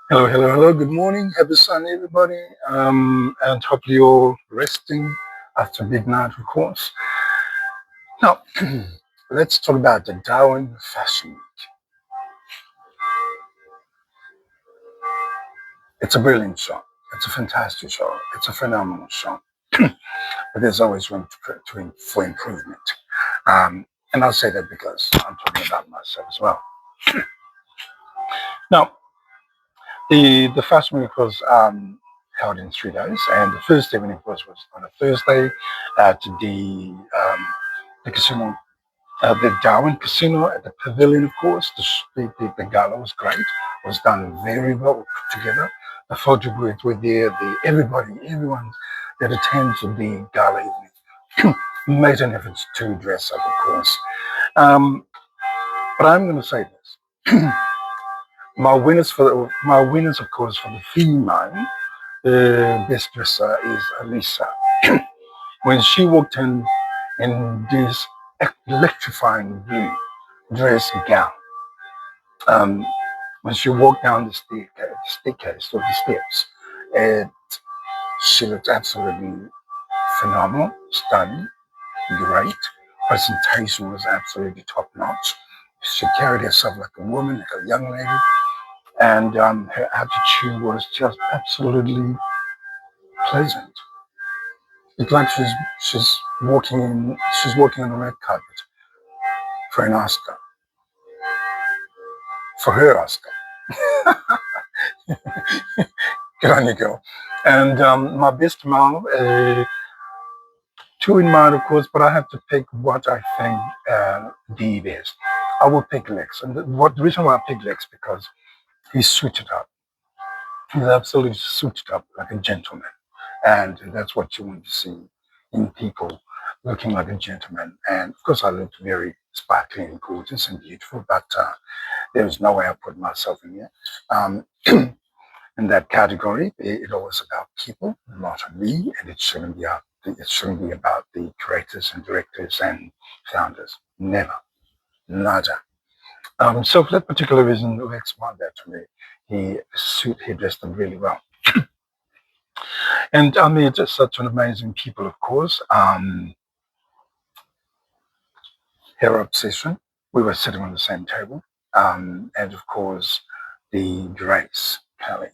Hello, hello, hello. Good morning. Happy Sunday, everybody. And hopefully you're all resting after midnight, of course. Now, let's talk about the Darwin Fashion Week. It's a brilliant show. It's a fantastic show. It's a phenomenal show. But there's always room for improvement. And I'll say that because I'm talking about myself as well. Now, the Fashion Week was held in 3 days, and the first evening, of course, was on a Thursday at the casino, the Darwin Casino at the Pavilion, of course. The gala was great. It was done very well, put together. The photo booth were there. Everyone that attends the gala evening made an effort to dress up, of course. Um, but I'm going to say this. My winners, of course, for the female best dresser is Alisa. When she walked in this electrifying blue dress gown, um, when she walked down the staircase or the steps, it, she looked absolutely phenomenal, stunning, great. Presentation was absolutely top notch. She carried herself like a woman, like a young lady, and her attitude was just absolutely pleasant. It's like she's walking on the red carpet for an Oscar, for her Oscar. Good on you, girl. And my best mom, two in mind, of course, but I have to pick what I think the best. I will pick Lex, and the reason why I pick Lex because he's suited up. He's absolutely suited up like a gentleman, and that's what you want to see in people looking like a gentleman. And of course, I looked very sparkling and gorgeous and beautiful, but there's no way I put myself in here. In that category, it always about people, not me, and it shouldn't be about the creators and directors and founders. Never, nada. So for that particular reason, Lex won that to me. He dressed them really well. And I mean, just such an amazing people, of course. Her obsession. We were sitting on the same table. And of course, the Grace Kelly.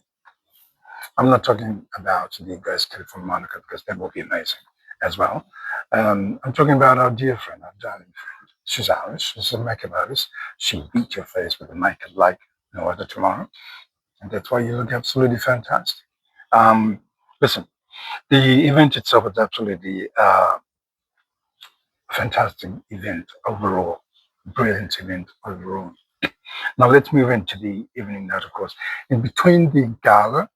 I'm not talking about the Grace Kelly from Monica because that will be amazing as well. I'm talking about our dear friend, our darling friend. She's Irish. She's a makeup artist. She beat your face with a makeup like no other tomorrow. And that's why you look absolutely fantastic. Um, Listen, the event itself is absolutely fantastic event overall, brilliant event overall. Now let's move into the evening night, of course. In between the gala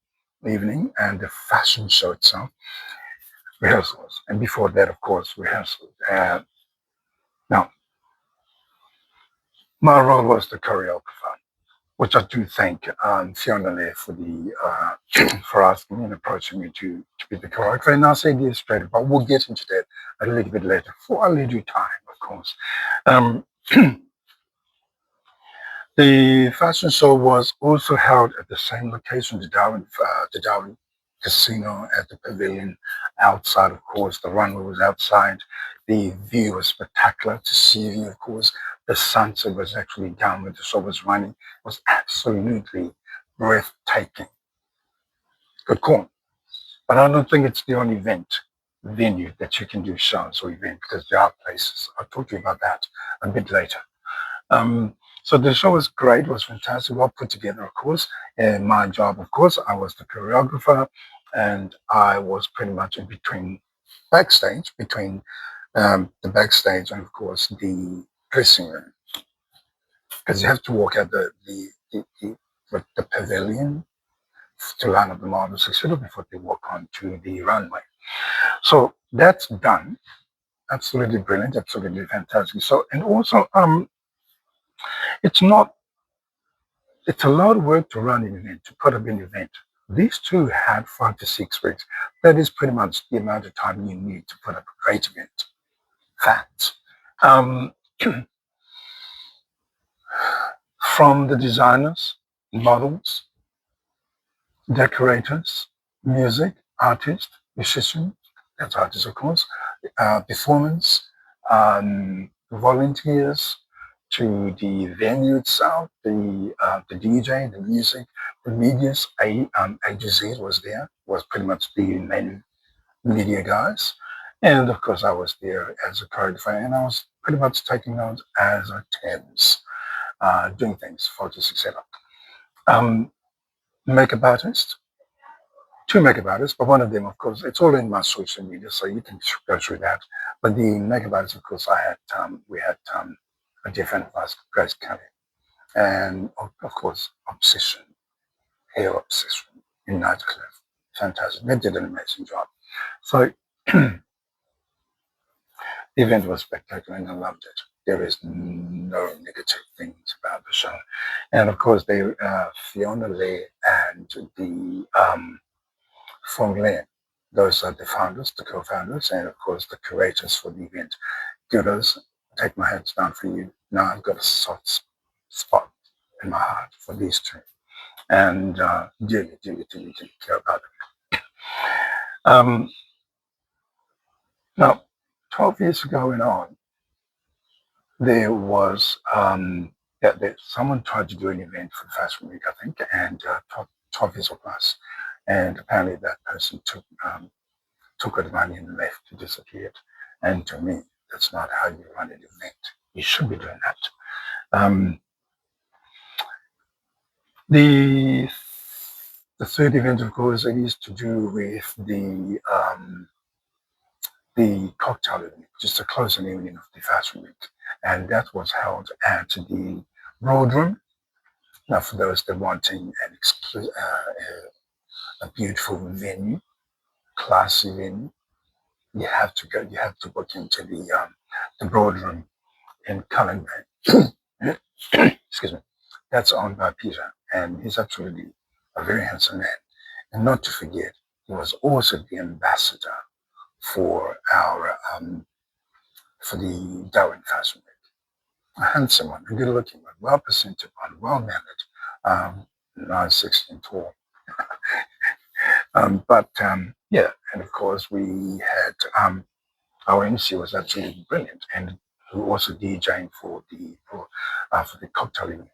evening and the fashion show itself, rehearsals, and before that, of course, rehearsals. Now, my role was the choreographer, which I do thank Fiona Lear for the for asking me and approaching me to be the choreographer. And I'll say this straight, but we'll get into that a little bit later for a little time, of course. Um, The fashion show was also held at the same location, the Darwin Casino at the Pavilion. Outside, of course, the runway was outside. The view was spectacular to see view, of course. The sunset was actually down when the show was running. It was absolutely breathtaking. Good call. But I don't think it's the only venue that you can do shows or event because there are places. I'll talk to you about that a bit later. Um, so the show was great, was fantastic, well put together, of course. And my job, of course, I was the choreographer, and I was pretty much in between between the backstage and, of course, the dressing room, because you have to walk out the pavilion to line up the models, etc., before they walk onto the runway. So that's done. Absolutely brilliant, absolutely fantastic. So, and also, it's not it's a lot of work to run an event, to put up an event. These two had 5 to 6 weeks. That is pretty much the amount of time you need to put up a great event. Facts. Um, from the designers, models, decorators, music, artists, musicians, that's artists of course, performance, volunteers, to the venue itself, the DJ, the music, the media's A to Z was there, was pretty much the main media guys. And of course I was there as a choreographer and I was pretty much taking notes as a TENS, doing things, photos, etc. Um, Makeup artist, two makeup artists, but one of them, of course, it's all in my social media, so you can go through that. But the makeup artist, of course, we had a different of us, Grace Kelly, and of course, Obsession, Hair Obsession in Nightcliff. Fantastic. They did an amazing job. So the event was spectacular and I loved it. There is no negative things about the show. And of course, Fiona Lee and the Fong Lin. Those are the founders, the co-founders, and of course the curators for the event. Kudos, take my hands down for you. Now I've got a soft spot in my heart for these two, and dearly care about them. Now, 12 years ago and on, there was someone tried to do an event for Fashion Week, I think, and 12 years or plus, and apparently that person took all the money and left, to disappear. And to me, that's not how you run an event. You should be doing that. The third event, of course, it is to do with the cocktail evening, just a closing evening of the Fashion Week, and that was held at the Boardroom. Now, for those that wanting a beautiful venue, classy venue, you have to go. You have to book into the Boardroom in Cullen Bay. Excuse me. That's owned by Peter, and he's absolutely a very handsome man. And not to forget, he was also the ambassador for for the Darwin Fashion Week. A handsome one, a good-looking one, well-presented one, well-mannered, 9'6" tall. Yeah, and of course we had our MC was absolutely brilliant, and who also DJing for the cocktail evening.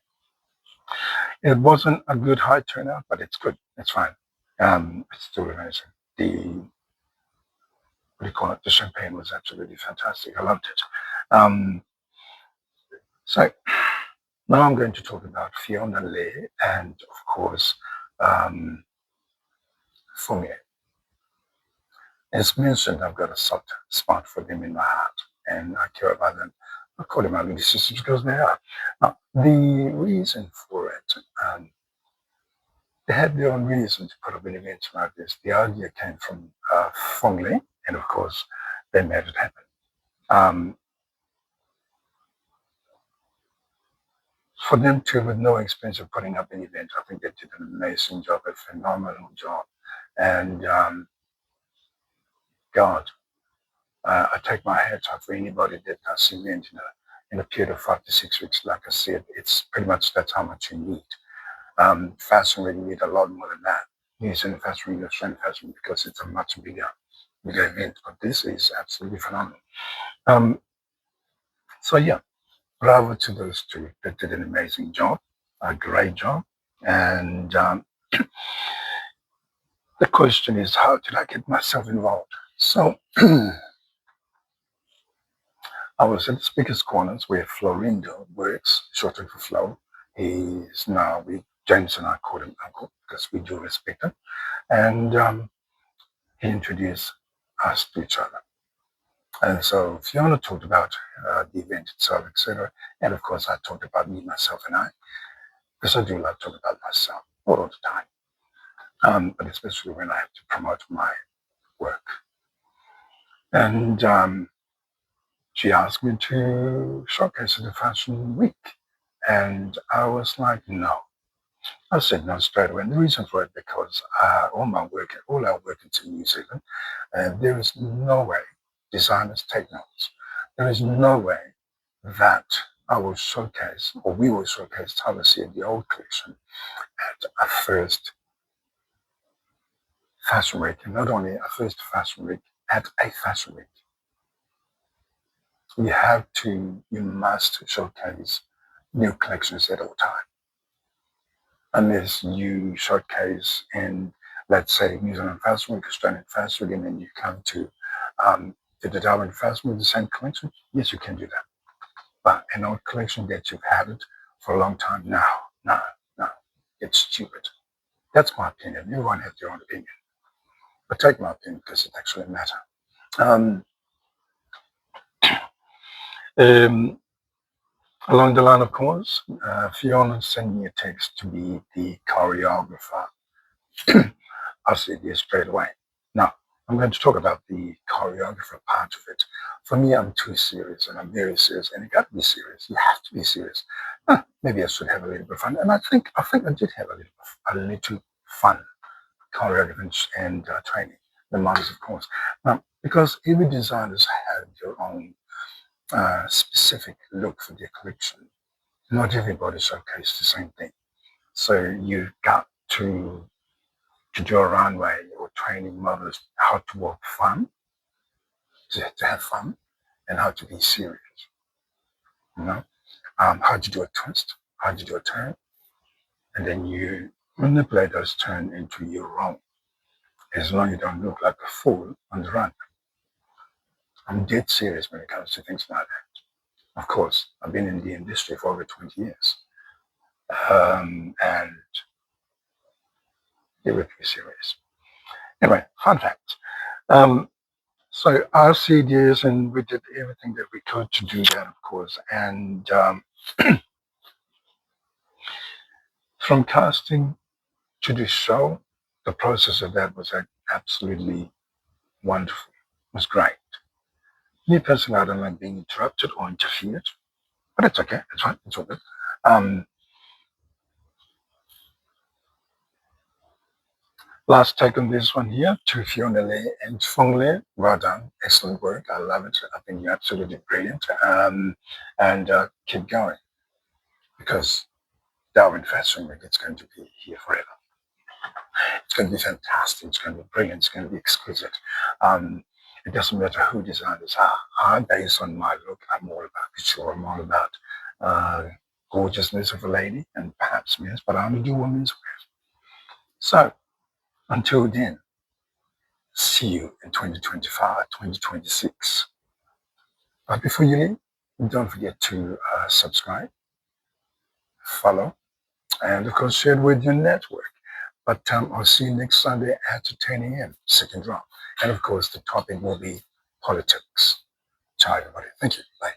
It wasn't a good high turnout, but it's good. It's fine. It's still amazing. What do you call it? The champagne was absolutely fantastic. I loved it. So now I'm going to talk about Fiona Lee and, of course, Fumie. As mentioned, I've got a soft spot for them in my heart, and I care about them. I call them my little sisters because they are. Now, the reason for it, they had their own reason to put up an event like this. The idea came from Fong Lee, and of course, they made it happen. For them to, with no expense of putting up an event, I think they did an amazing job, a phenomenal job. And God, I take my hat off for anybody that does event in a period of 5 to 6 weeks. Like I said, it's pretty much that's how much you need. Fashion Week, you need a lot more than that. Using Fashion Week, Australian Fashion Week, because it's a much bigger event. But this is absolutely phenomenal. So yeah, bravo to those two that did an amazing job, a great job. And the question is, how did I get myself involved? So I was at the Speaker's Corners where Florindo works, shortened for Flo. He's now, James and I call him Uncle because we do respect him. And he introduced us to each other. And so Fiona talked about the event itself, etc. And of course, I talked about me, myself, and I, because I do love talking about myself all the time, but especially when I have to promote my work. And she asked me to showcase at the Fashion Week. And I was like, no. I said no straight away. And the reason for it, because all our work is in New Zealand, and there is no way designers take notes. There is no way that I will showcase, or we will showcase Tallahassee, the old collection, at a first fashion week, and not only a first fashion week, at a fashion week, you must showcase new collections at all time. Unless you showcase in, let's say, New Zealand Fashion Week, Australian Fashion Week, and then you come to the Darwin Fashion Week, the same collection, yes, you can do that. But an old collection that you've had it for a long time, no, no, no, it's stupid. That's my opinion. Everyone has their own opinion. But take my opinion because it actually matters. Um, um, Along the line, of course, Fiona sent me a text to be the choreographer. I'll say this straight away. Now, I'm going to talk about the choreographer part of it. For me, I'm too serious, and I'm very serious, and you got to be serious. You have to be serious. Maybe I should have a little bit of fun, and I think I did have a little fun choreography and training. The models, of course, because every designers have their own specific look for their collection. Not everybody showcases the same thing. So you've got to do a runway or training models how to walk fun, to have fun, and how to be serious. You know, how to do a twist, how to do a turn, and then you manipulate those turns into your own. As long as you don't look like a fool on the run. I'm dead serious when it comes to things like that. Of course, I've been in the industry for over 20 years. And it would be serious. Anyway, fun fact. So our CDs, and we did everything that we could to do that, of course. And from casting to the show, the process of that was absolutely wonderful. It was great. Me personally, I don't like being interrupted or interfered, but it's okay. It's fine. It's all good. Um, Last take on this one here to Fiona Lee and Fong Lee. Well done. Excellent work. I love it. I think you're absolutely brilliant. And keep going because Darwin Fashion Week, it's going to be here forever. It's going to be fantastic. It's going to be brilliant. It's going to be exquisite. It doesn't matter who designers are. I'm based on my look. I'm all about couture. I'm all about gorgeousness of a lady and perhaps men's, but I only do women's wear. So until then, see you in 2025, 2026. But before you leave, don't forget to subscribe, follow, and of course share it with your network. But I'll see you next Sunday at 10 a.m. Second drop. And of course, the topic will be politics. Ciao, everybody. Thank you. Bye.